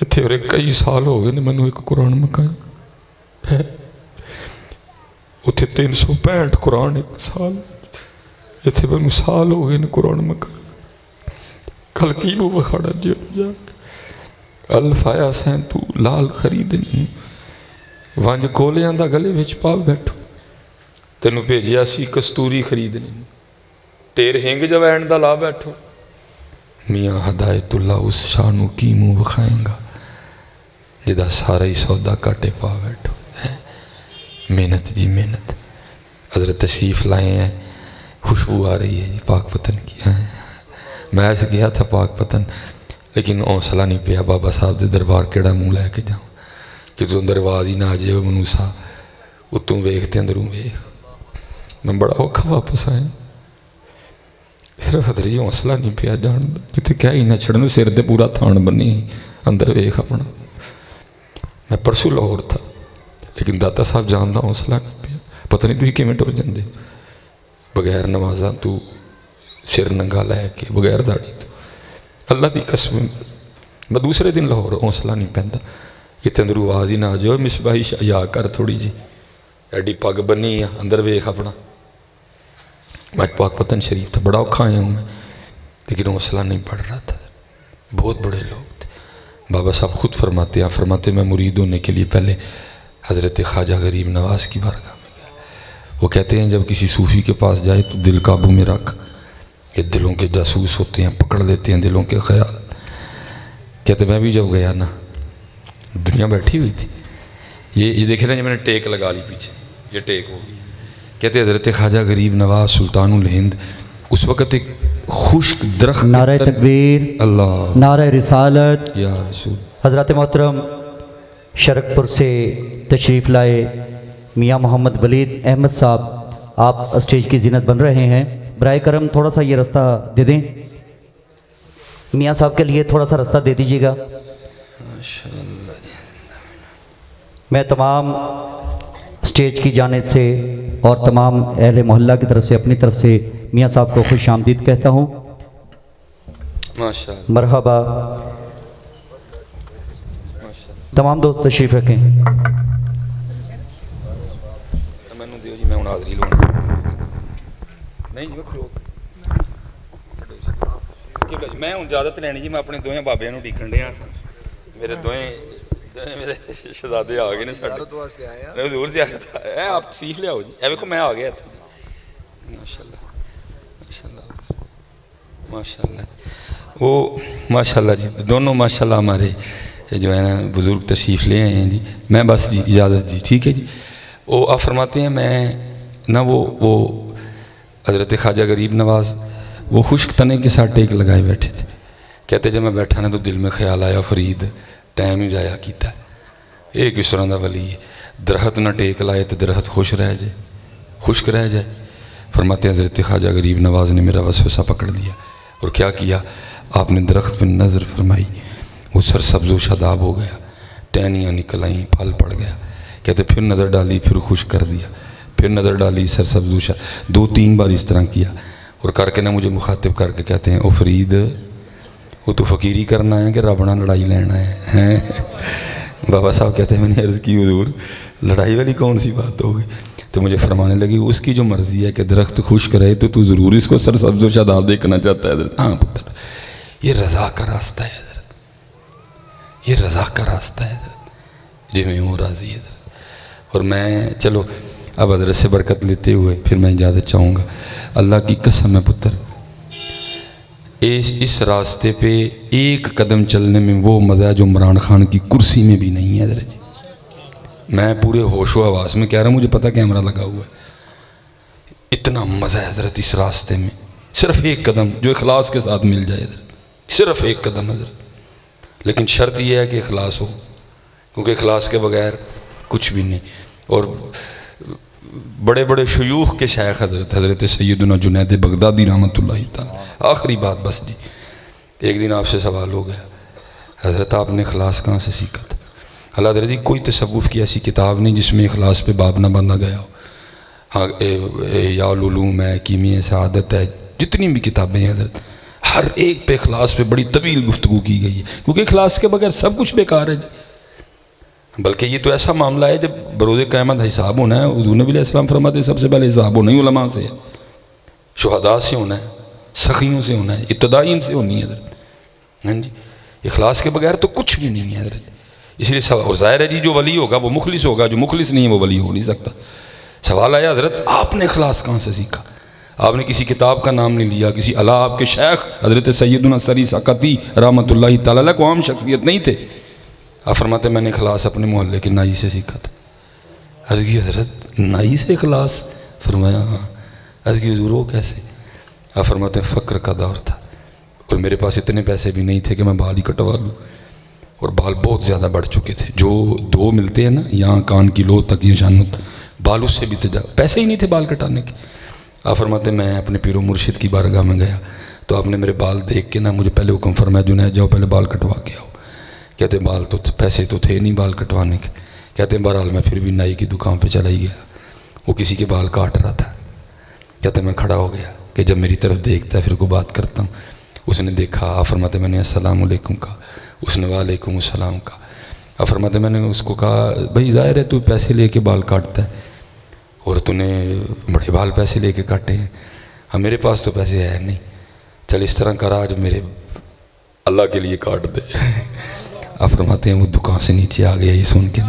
اتنے اور کئی سال ہو گئے نے مینوں ایک قرآن مکایا ہے، اتنے 365 قرآن ایک سال، اتنے مینوں سال ہو گئے نے قرآن مکایا۔ کل کی وہ بخاڑا جی جا الفایا سین تو لال خریدنی وانج کولیاں دا گلے وچ پا بیٹھو، تینوں بھیجیا سی کستوری خریدنی، تیر ہنگ جوین دا لا بیٹھو۔ میاں ہدایت اللہ اس شانو کی منہ بخائیں گا جدا سارا ہی سودا کاٹے پا بیٹھو۔ محنت جی محنت۔ حضرت تشریف لائے ہیں، خوشبو آ رہی ہے جی پاک پتن کی۔ میں ایسے گیا تھا پاک پتن، لیکن حوصلہ نہیں پیا بابا صاحب دے دربار کیڑا منہ لے کے جاؤں، کہ تو اندر آواز ہی نہ آ جائے منوسا اتوں ویکھتے اندروں ویکھ۔ میں بڑا اوکھا واپس آیا، صرف حضرت جی حوصلہ نہیں پیا جان دا، جتے کیا ہی نہ چھڑنو سر دے پورا تھان بنی اندر ویکھ اپنا۔ میں پرسوں لاہور تھا، لیکن داتا صاحب جان دا حوصلہ نہیں پیا۔ پتہ نہیں تھی کیویں ٹر جاندے بغیر نمازاں تو سر ننگا لے کے بغیر داڑھی تو۔ اللہ دی قسم میں دوسرے دن لاہور حوصلہ نہیں پہنتا، کہ اندر آواز ہی نہ آ جائے مصباحی یا کر تھوڑی جی ایڈی پگ بنی ہے اندر ویکھ اپنا۔ میں پاک پتن شریف تھا، بڑا اوکھا آیا ہوں میں، لیکن حوصلہ نہیں پڑ رہا تھا۔ بہت بڑے لوگ تھے۔ بابا صاحب خود فرماتے ہیں، فرماتے میں مرید ہونے کے لیے پہلے حضرت خواجہ غریب نواز کی بارگاہ میں گیا۔ وہ کہتے ہیں جب کسی صوفی کے پاس جائے تو دل قابو میں رکھ، یہ دلوں کے جاسوس ہوتے ہیں، پکڑ لیتے ہیں دلوں کے خیال۔ کہتے میں بھی جب گیا نا دنیا بیٹھی ہوئی تھی، یہ دیکھے نا جب میں نے ٹیک لگا لی پیچھے، یہ ٹیک ہوگی۔ کہتے حضرت خواجہ غریب نواز سلطان الہند اس وقت ایک خشک درخت، نعرہ تکبیر، اللہ نعرہ رسالت۔ یا رسول۔ حضرت محترم شرک پور سے تشریف لائے میاں محمد ولید احمد صاحب، آپ اسٹیج کی زینت بن رہے ہیں، برائے کرم تھوڑا سا یہ رستہ دے دیں، میاں صاحب کے لیے تھوڑا سا رستہ دے دیجیے گا۔ میں تمام اسٹیج کی جانب سے اور تمام اہل محلہ کی طرف سے اپنی طرف سے میاں صاحب کو خوش آمدید کہتا ہوں۔ ماشاءاللہ مرحبا۔ تمام دوست تشریف رکھیں۔ مینوں دیو جی میں ہن حاضری لوں نہیں جی کھلو میں ہوں اجازت لینی جی، میں اپنے دوہیں بابے نوں ڈیکن ڈیا سا، میرے دوہیں میرے شہزادے آ گئے نے ساڈے حضور زیارت آئے ہیں، آپ تشریف لے آؤ جی۔ اے ویکھو میں آ گیا تھا، ماشاءاللہ ماشاءاللہ ماشاءاللہ۔ وہ ماشاءاللہ جی دونوں ماشاءاللہ ہمارے جو ہے نا بزرگ تشریف لے آئے ہیں جی۔ میں بس جی اجازت جی، ٹھیک ہے جی۔ وہ آپ فرماتے ہیں میں نہ وہ حضرت خواجہ غریب نواز وہ خشک تنے کے ساتھ ٹیک لگائے بیٹھے تھے، کہتے جب میں بیٹھا نا تو دل میں خیال آیا فرید ٹائم ہی ضائع کیتا ہے، یہ کس طرح دا ولی ہے، درخت نہ ٹیک لائے تو درخت خشک رہ جائے۔ فرماتے ہیں حضرت خواجہ غریب نواز نے میرا وسوسہ پکڑ لیا اور کیا آپ نے درخت پہ نظر فرمائی، وہ سرسبز و شاداب ہو گیا، ٹہنیاں نکل آئیں، پھل پڑ گیا۔ کہتے پھر نظر ڈالی، پھر خشک کر دیا، پھر نظر ڈالی، سرسبز و شاداب، 2-3 بار اس طرح کیا اور کر کے نہ مجھے مخاطب کر کے کہتے ہیں او فرید وہ تو فقیری کرنا ہے کہ رب نہ لڑائی لینا ہے؟ بابا صاحب کہتے ہیں میں نے عرض کی حضور لڑائی والی کون سی بات ہوگی؟ تو مجھے فرمانے لگی اس کی جو مرضی ہے کہ درخت خشک رہے تو ضرور اس کو سرسبز و شاداب دیکھنا چاہتا ہے حضرت۔ ہاں پتر یہ رضا کا راستہ ہے حضرت، یہ رضا کا راستہ ہے حضرت، جی میں ہوں راضی ہے حضرت۔ اور میں چلو اب حضرت سے برکت لیتے ہوئے پھر میں اجازت چاہوں گا، اللہ کی قسم ہے پتر اس راستے پہ ایک قدم چلنے میں وہ مزہ ہے جو عمران خان کی کرسی میں بھی نہیں ہے حضرت جی۔ میں پورے ہوش و حواس میں کہہ رہا ہوں، مجھے پتہ کیمرہ لگا ہوا ہے، اتنا مزہ ہے حضرت اس راستے میں، صرف ایک قدم جو اخلاص کے ساتھ مل جائے حضرت، صرف ایک قدم حضرت، لیکن شرط یہ ہے کہ اخلاص ہو، کیونکہ اخلاص کے بغیر کچھ بھی نہیں۔ اور بڑے بڑے شیوخ کے شیخ حضرت سیدنا جنید بغدادی رحمۃ اللہ تعالی، آخری بات بس جی، ایک دن آپ سے سوال ہو گیا حضرت آپ نے اخلاص کہاں سے سیکھا تھا؟ اللہ حضرت جی کوئی تصوف کی ایسی کتاب نہیں جس میں اخلاص پہ باب نہ باندھا گیا ہو۔ ہاں یا العلوم ہے، کیمیہ سعادت ہے، جتنی بھی کتابیں ہیں حضرت ہر ایک پہ اخلاص پہ بڑی طویل گفتگو کی گئی ہے، کیونکہ اخلاص کے بغیر سب کچھ بیکار ہے جی۔ بلکہ یہ تو ایسا معاملہ ہے جب بروز قیامت حساب ہونا ہے، حضور نبی علیہ السلام فرماتے ہیں سب سے پہلے حساب ہونا ہی علماء سے ہے، شہداء سے ہونا ہے، سخیوں سے ہونا ہے، ابتدائین سے ہونی ہے حضرت۔ ہاں جی اخلاص کے بغیر تو کچھ بھی نہیں ہے حضرت، اس لیے ظاہر ہے جی جو ولی ہوگا وہ مخلص ہوگا، جو مخلص نہیں ہے وہ ولی ہو نہیں سکتا۔ سوال آیا حضرت آپ نے اخلاص کہاں سے سیکھا؟ آپ نے کسی کتاب کا نام نہیں لیا، کسی اللہ آپ کے شیخ حضرت سیدنا سری سقطی رحمۃ اللہ تعالی علیہ کو عام شخصیت نہیں تھے، آپ فرماتے ہیں میں نے اخلاص اپنے محلے کے نائی سے سیکھا تھا۔ عرض کی حضرت نائی سے اخلاص؟ فرمایا ہاں۔ عرض کی حضور وہ کیسے؟ آپ فرماتے ہیں فقر کا دور تھا اور میرے پاس اتنے پیسے بھی نہیں تھے کہ میں بال ہی کٹوا لوں، اور بال بہت زیادہ بڑھ چکے تھے، جو 2 ملتے ہیں نا یہاں کان کی لو تک یہ شانت، بال اس سے بھی تجا، پیسے ہی نہیں تھے بال کٹانے کے۔ آپ فرماتے ہیں میں اپنے پیر و مرشد کی بارگاہ میں گیا تو آپ نے میرے بال دیکھ کے نا مجھے پہلے حکم فرمایا جنید جاؤ پہلے بال کٹوا کے آؤ۔ کہتے بال تو پیسے تو تھے نہیں بال کٹوانے کے، کہتے بہرحال میں پھر بھی نائی کی دکان پہ چلا ہی گیا، وہ کسی کے بال کاٹ رہا تھا، کہتے میں کھڑا ہو گیا کہ جب میری طرف دیکھتا ہے پھر کو بات کرتا ہوں۔ اس نے دیکھا، آپ فرماتے میں نے السلام علیکم کہا، اس نے وعلیکم السلام کہا۔ آپ فرماتے میں نے اس کو کہا بھائی ظاہر ہے تو پیسے لے کے بال کاٹتا ہے اور تو نے بڑے بال پیسے لے کے کاٹے ہیں، ہاں میرے پاس تو پیسے ہے نہیں، چل اس طرح کرا آج میرے اللہ کے لیے کاٹ دے۔ آپ فرماتے ہیں وہ دکان سے نیچے آ گیا یہ سن کے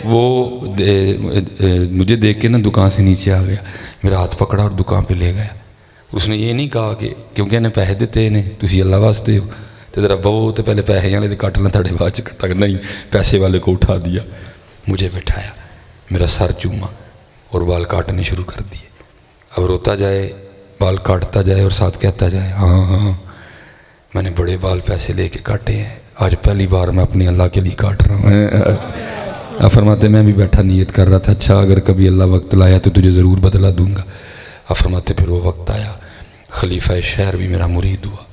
وہ مجھے دیکھ کے نا دکان سے نیچے آ گیا، میرا ہاتھ پکڑا اور دکان پہ لے گیا۔ اس نے یہ نہیں کہا کہ کیونکہ انہیں پیسے دیتے انہیں تسی اللہ واسطے ہو تو ذرا بہو تو پہلے پیسے والے کٹ لیں تھوڑے بعد کٹا، نہیں پیسے والے کو اٹھا دیا، مجھے بٹھایا، میرا سر چوما اور بال کاٹنے شروع کر دیے۔ اب روتا جائے بال کاٹتا جائے اور ساتھ کہتا جائے ہاں ہاں میں نے بڑے بال پیسے لے کے کاٹے ہیں، آج پہلی بار میں اپنے اللہ کے لیے کاٹ رہا ہوں۔ آپ فرماتے میں بھی بیٹھا نیت کر رہا تھا اچھا اگر کبھی اللہ وقت لایا تو تجھے ضرور بدلا دوں گا۔ آپ فرماتے پھر وہ وقت آیا، خلیفہ شہر بھی میرا مرید ہوا،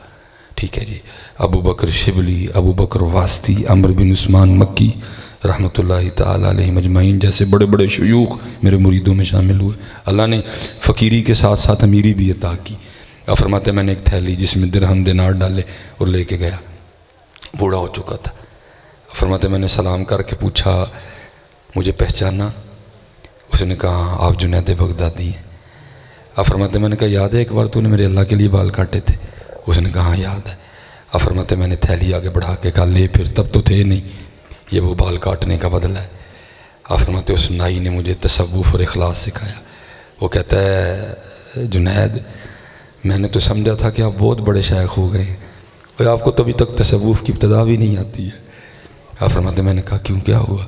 ٹھیک ہے جی، ابو بکر شبلی، ابو بکر واسطی، عمرو بن عثمان مکی رحمۃ اللہ تعالی علیہ مجمعین جیسے بڑے بڑے شیوخ میرے مریدوں میں شامل ہوئے۔ اللہ نے فقیری کے ساتھ ساتھ امیری بھی عطا کی۔ آپ فرماتے میں نے ایک تھیلی جس میں درہم دینار ڈالے اور لے کے گیا، بوڑھا ہو چکا تھا۔ آپ فرماتے میں نے سلام کر کے پوچھا مجھے پہچانا؟ اس نے کہا آپ جنید بغدادی ہیں۔ آپ فرماتے میں نے کہا یاد ہے ایک بار تو نے میرے اللہ کے لیے بال کاٹے تھے؟ اس نے کہا یاد ہے۔ آپ فرماتے میں نے تھیلی آگے بڑھا کے کہا لے پھر، تب تو تھے نہیں، یہ وہ بال کاٹنے کا بدلہ ہے۔ آپ فرماتے اس نائی نے مجھے تصوف اور اخلاص سکھایا۔ وہ کہتا ہے جنید میں نے تو سمجھا تھا کہ آپ بہت بڑے شیخ ہو گئے اور آپ کو تبھی تک تصوف کی ابتدا بھی نہیں آتی ہے۔ آپ فرماتے میں نے کہا کیوں کیا ہوا؟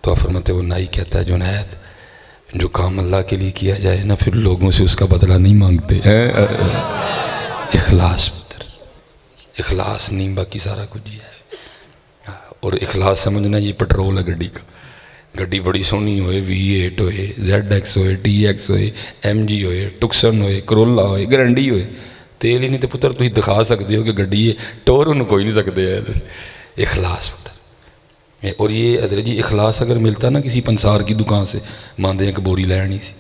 تو آپ فرماتے وہ نائی کہتا ہے جنید جو کام اللہ کے لیے کیا جائے نا پھر لوگوں سے اس کا بدلہ نہیں مانگتے ہیں۔ اخلاص پتر، اخلاص نہیں باقی سارا کچھ یہ ہے۔ اور اخلاص سمجھنا یہ پٹرول ہے گڈی کا، گڈی بڑی سونی ہوئے V8 ہوئے ZX ہوئے TX ہوئے MG ہوئے ٹکسن ہوئے کرولا ہوئے گرنڈی ہوئے، تیل ہی نہیں تو پتر تھی دکھا سکتے ہو کہ گڈی ہے ٹور انہوں کوئی نہیں سکتے ہے۔ اخلاص پتر، اور یہ حضرت جی اخلاص اگر ملتا نا کسی پنسار کی دکان سے ماندے ایک بوری لینی سی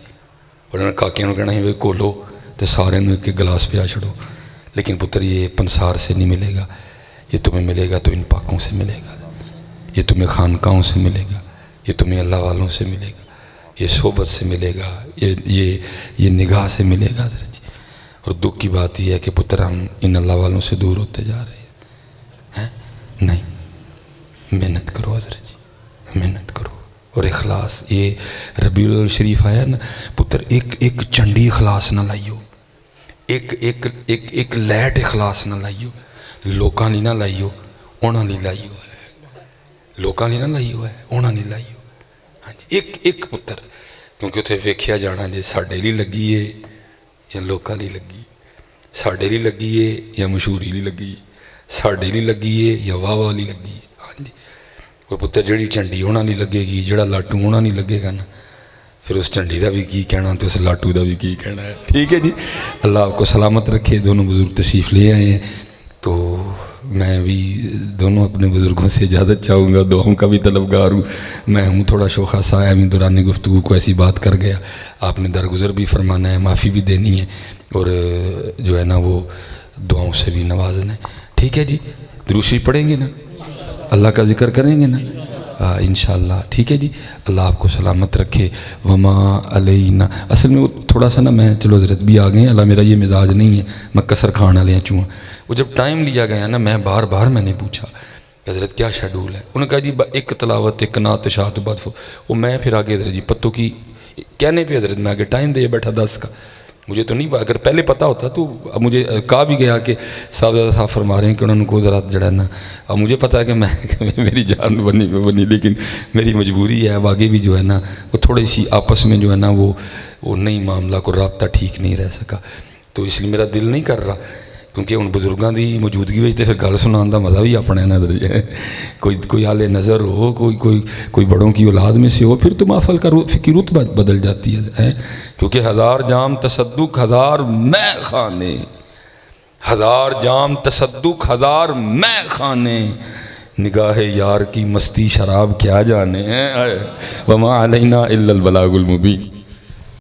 اور انہوں نے کاکیاں نو کہنا ہی وہ کھولو تو سارے نو ایک گلاس پیا چھڑو، لیکن پتر یہ پنسار سے نہیں ملے گا، یہ تمہیں ملے گا تو ان پاکوں سے ملے گا، یہ تمہیں خانقاہوں سے ملے گا، یہ تمہیں اللہ والوں سے ملے گا، یہ صحبت سے ملے گا، یہ نگاہ سے ملے گا حضرت جی۔ اور دکھ کی بات یہ ہے کہ پتر ہم ان اللہ والوں سے دور ہوتے جا رہے ہیں۔ نہیں، محنت کرو حضرت جی، محنت کرو اور اخلاص۔ یہ ربیع الاول شریف آیا نا پتر، ایک چنڈی اخلاص نہ لائیو، ایک لیٹ اخلاص نہ لائیو، لوکاں لی نہ لائیو، اونا لی لائیو ہے، لوکاں لی نہ لائیو ہے، اونا لی لائیو۔ ہاں جی، ایک پتر، کیونکہ اتنے ویکھیا جانا جی ساڈے لی لگی ہے یا لوکاں لی لگی، ساڈے لی لگی ہے یا مشہوری لی لگی، ساڈے لی لگی ہے یا واہ واہ لی لگی ہے۔ ہاں جی، کوئی پتر جڑی چنڈی ہونا نہیں لگے گی، جڑا لاٹو ہونا نہیں لگے گا نا، پھر اس چنڈی دا بھی کی کہنا تو اس لاٹو دا بھی کی کہنا ہے۔ ٹھیک ہے جی، اللہ آپ کو سلامت رکھے۔ دونوں بزرگ تشریف لے آئے ہیں تو میں بھی دونوں اپنے بزرگوں سے اجازت چاہوں گا، دعاؤں کا بھی طلبگار ہوں۔ میں ہوں تھوڑا شوخا سا ہے، میں دوران گفتگو کو ایسی بات کر گیا، آپ نے درگزر بھی فرمانا ہے، معافی بھی دینی ہے، اور جو ہے نا وہ دعاؤں سے بھی نوازنا ہے۔ ٹھیک ہے جی، درود شریف پڑھیں گے نا، اللہ کا ذکر کریں گے نا انشاءاللہ۔ ٹھیک ہے جی، اللہ آپ کو سلامت رکھے۔ وما علینا، اصل میں وہ تھوڑا سا نا میں چلو حضرت بھی آ گئے ہیں، اللہ میرا یہ مزاج نہیں ہے میں کسر کھان والے چوں، وہ جب ٹائم لیا گیا نا میں بار میں نے پوچھا حضرت کیا شیڈول ہے، انہوں نے کہا جی ایک تلاوت ایک نعت شاعت بعد وہ میں پھر آگے حضرت جی پتوں کی کہنے پہ حضرت میں آگے ٹائم دے بیٹھا 10 کا، مجھے تو نہیں، اگر پہلے پتہ ہوتا تو اب مجھے کہا بھی گیا کہ صاحب فرما رہے ہیں کہ انہوں نے کو ذرا جڑا نا، اب مجھے پتہ ہے کہ میں میری جان بنی لیکن میری مجبوری ہے، اب آگے بھی جو ہے نا وہ تھوڑی سی آپس میں جو ہے نا وہ نئی معاملہ کو رابطہ ٹھیک نہیں رہ سکا، تو اس لیے میرا دل نہیں کر رہا، کیونکہ ان بزرگاں دی موجودگی میں پھر گل سنان دا مزہ بھی اپنے نظر ہے، کوئی اعلی نظر ہو، کوئی بڑوں کی اولاد میں سے ہو، پھر تو محفل کی رت بدل جاتی ہے، کیونکہ 1000 جام تصدق 1000 میں خانے، 1000 جام تصدق 1000 میں خانے، نگاہ یار کی مستی شراب کیا جانے، وما علینا الا البلاغ المبین۔